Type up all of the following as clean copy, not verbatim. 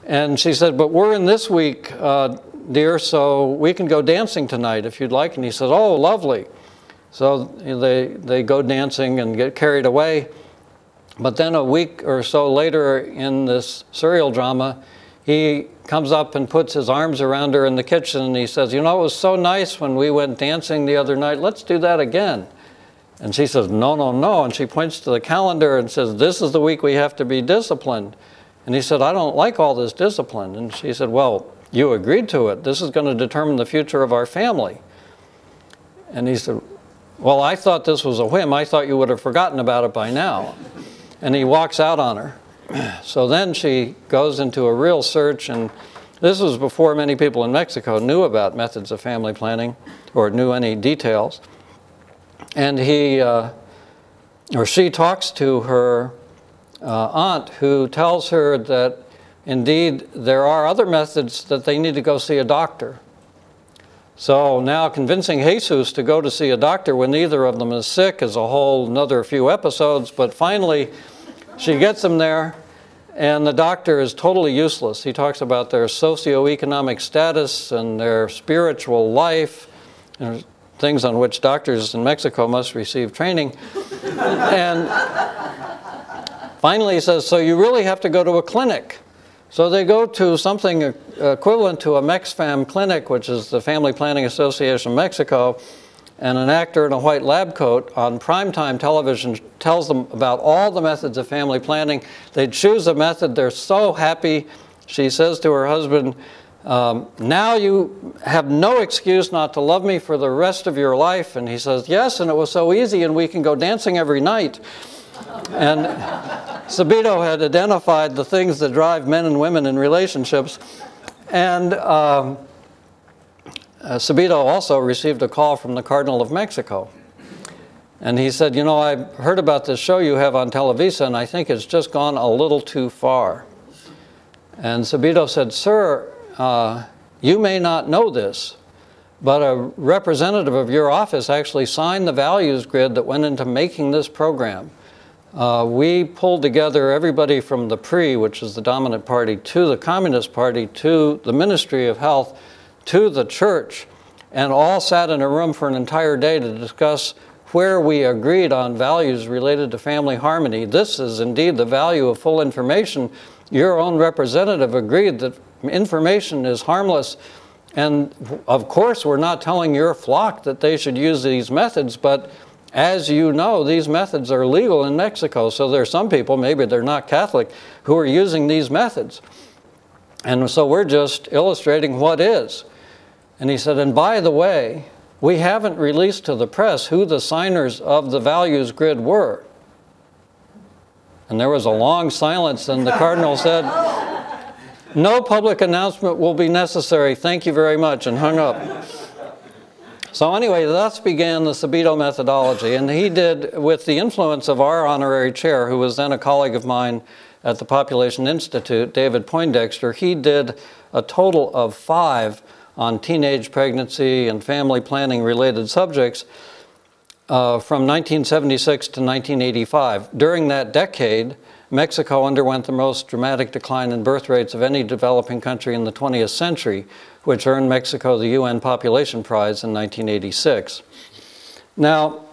And she said, but we're in this week, dear, so we can go dancing tonight if you'd like. And he said, oh, lovely. So they go dancing and get carried away. But then a week or so later in this serial drama, he comes up and puts his arms around her in the kitchen and he says, you know, it was so nice when we went dancing the other night. Let's do that again. And she says, no, no, no. And she points to the calendar and says, this is the week we have to be disciplined. And he said, I don't like all this discipline. And she said, well, you agreed to it. This is going to determine the future of our family. And he said, well, I thought this was a whim. I thought you would have forgotten about it by now. And he walks out on her. So then she goes into a real search, and this was before many people in Mexico knew about methods of family planning or knew any details. And he or she talks to her aunt, who tells her that indeed there are other methods, that they need to go see a doctor. So now convincing Jesus to go to see a doctor when neither of them is sick is a whole another few episodes, but finally she gets him there, and the doctor is totally useless. He talks about their socioeconomic status and their spiritual life, and things on which doctors in Mexico must receive training. And finally he says, so you really have to go to a clinic. So they go to something equivalent to a MexFam clinic, which is the Family Planning Association of Mexico, and an actor in a white lab coat on primetime television tells them about all the methods of family planning. They choose a method. They're so happy. She says to her husband, now you have no excuse not to love me for the rest of your life. And he says, yes, and it was so easy, and we can go dancing every night. And Sabito had identified the things that drive men and women in relationships. And Sabito also received a call from the Cardinal of Mexico. And he said, you know, I heard about this show you have on Televisa, and I think it's just gone a little too far. And Sabito said, sir, you may not know this, but a representative of your office actually signed the values grid that went into making this program. We pulled together everybody from the PRI, which is the dominant party, to the Communist Party, to the Ministry of Health, to the church, and all sat in a room for an entire day to discuss where we agreed on values related to family harmony. This is indeed the value of full information. Your own representative agreed that information is harmless. And of course, we're not telling your flock that they should use these methods, but as you know, these methods are legal in Mexico. So there are some people, maybe they're not Catholic, who are using these methods. And so we're just illustrating what is. And he said, and by the way, we haven't released to the press who the signers of the values grid were. And there was a long silence, and the Cardinal said, no public announcement will be necessary. Thank you very much, and hung up. So anyway, thus began the Sabito methodology. And he did, with the influence of our honorary chair, who was then a colleague of mine at the Population Institute, David Poindexter, he did a total of 5 on teenage pregnancy and family planning related subjects from 1976 to 1985. During that decade, Mexico underwent the most dramatic decline in birth rates of any developing country in the 20th century, which earned Mexico the UN Population Prize in 1986. Now,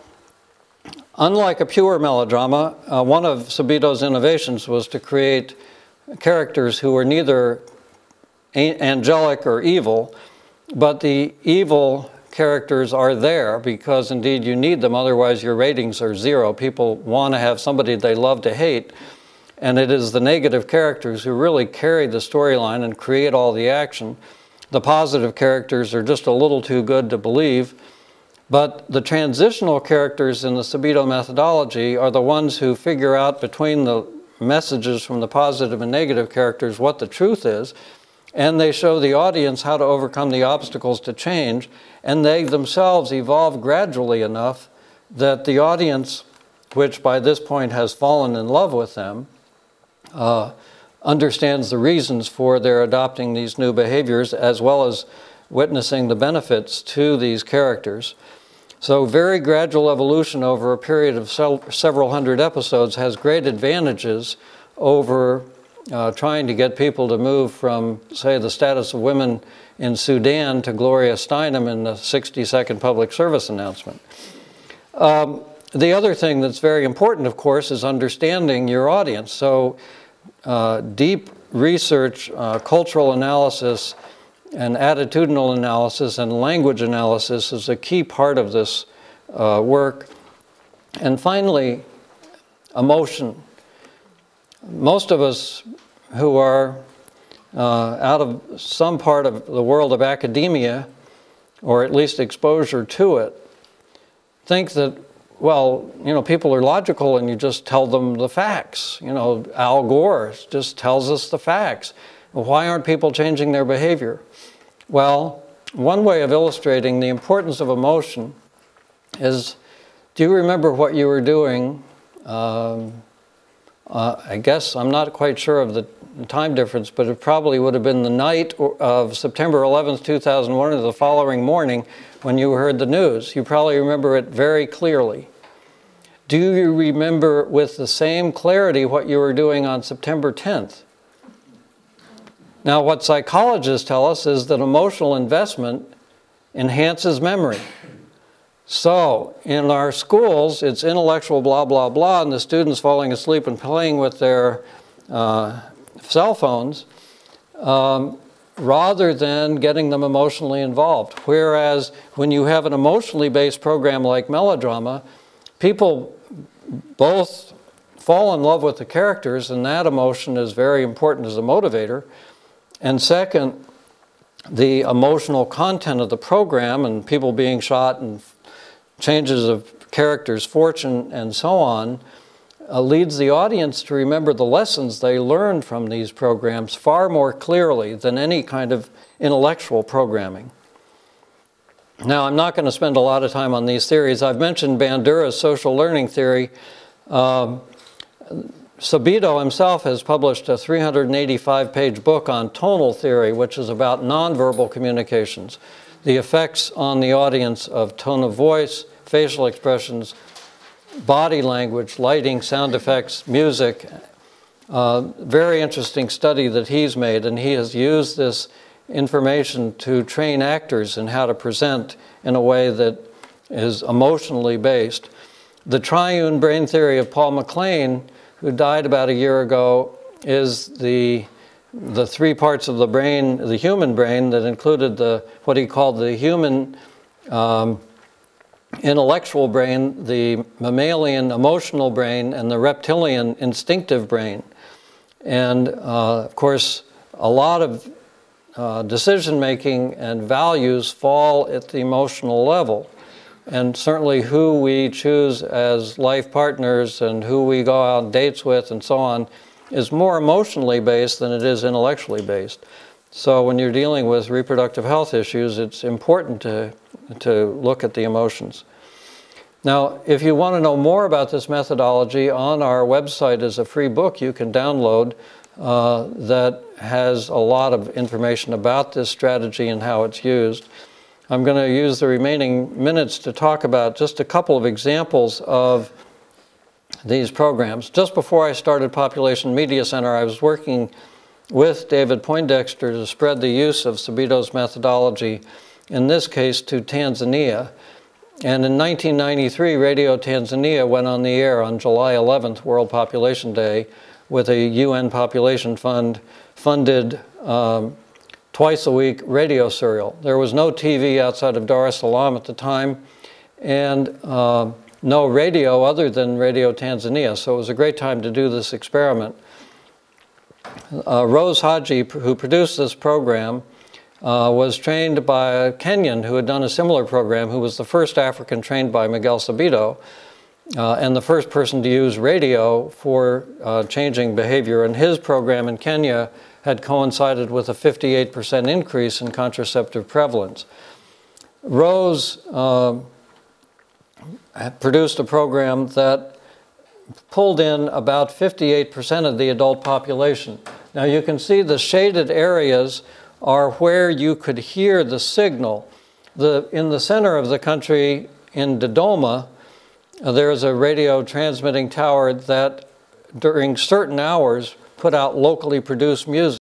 unlike a pure melodrama, one of Sabito's innovations was to create characters who were neither angelic or evil, but the evil characters are there because indeed you need them, otherwise your ratings are 0. People want to have somebody they love to hate, and it is the negative characters who really carry the storyline and create all the action. The positive characters are just a little too good to believe, but the transitional characters in the Sabito methodology are the ones who figure out between the messages from the positive and negative characters what the truth is, and they show the audience how to overcome the obstacles to change, and they themselves evolve gradually enough that the audience, which by this point has fallen in love with them, understands the reasons for their adopting these new behaviors, as well as witnessing the benefits to these characters. So very gradual evolution over a period of several hundred episodes has great advantages over trying to get people to move from, say, the status of women in Sudan to Gloria Steinem in the 60-second public service announcement. The other thing that's very important, of course, is understanding your audience. So deep research, cultural analysis, and attitudinal analysis and language analysis is a key part of this work. And finally, emotion. Most of us who are out of some part of the world of academia, or at least exposure to it, think that, well, you know, people are logical and you just tell them the facts. You know, Al Gore just tells us the facts. Why aren't people changing their behavior? Well, one way of illustrating the importance of emotion is, do you remember what you were doing? I guess I'm not quite sure of the time difference, but it probably would have been the night of September 11th, 2001, or the following morning when you heard the news. You probably remember it very clearly. Do you remember with the same clarity what you were doing on September 10th? Now, what psychologists tell us is that emotional investment enhances memory. So, in our schools, it's intellectual blah, blah, blah, and the students falling asleep and playing with their cell phones, rather than getting them emotionally involved. Whereas, when you have an emotionally based program like melodrama, people both fall in love with the characters, and that emotion is very important as a motivator. And second, the emotional content of the program and people being shot and changes of characters' fortune and so on leads the audience to remember the lessons they learned from these programs far more clearly than any kind of intellectual programming. Now, I'm not going to spend a lot of time on these theories. I've mentioned Bandura's social learning theory. Sabito himself has published a 385-page book on tonal theory, which is about nonverbal communications, the effects on the audience of tone of voice, facial expressions, body language, lighting, sound effects, music. Very interesting study that he's made, and he has used this information to train actors in how to present in a way that is emotionally based. The triune brain theory of Paul MacLean, who died about a year ago, is the three parts of the brain, the human brain, that included what he called the human intellectual brain, the mammalian emotional brain, and the reptilian instinctive brain. And of course, a lot of decision-making and values fall at the emotional level. And certainly who we choose as life partners and who we go out on dates with and so on is more emotionally based than it is intellectually based. So when you're dealing with reproductive health issues, it's important to look at the emotions. Now, if you want to know more about this methodology, on our website is a free book you can download that has a lot of information about this strategy and how it's used. I'm going to use the remaining minutes to talk about just a couple of examples of these programs. Just before I started Population Media Center, I was working with David Poindexter to spread the use of Sabito's methodology, in this case to Tanzania. And in 1993, Radio Tanzania went on the air on July 11th, World Population Day, with a UN Population Fund funded twice a week radio serial. There was no TV outside of Dar es Salaam at the time, and no radio other than Radio Tanzania, so it was a great time to do this experiment. Rose Haji, who produced this program, was trained by a Kenyan who had done a similar program, who was the first African trained by Miguel Sabito, and the first person to use radio for changing behavior. And his program in Kenya had coincided with a 58% increase in contraceptive prevalence. Rose produced a program that pulled in about 58% of the adult population. Now you can see the shaded areas are where you could hear the signal. In the center of the country, in Dodoma, there is a radio transmitting tower that during certain hours put out locally produced music.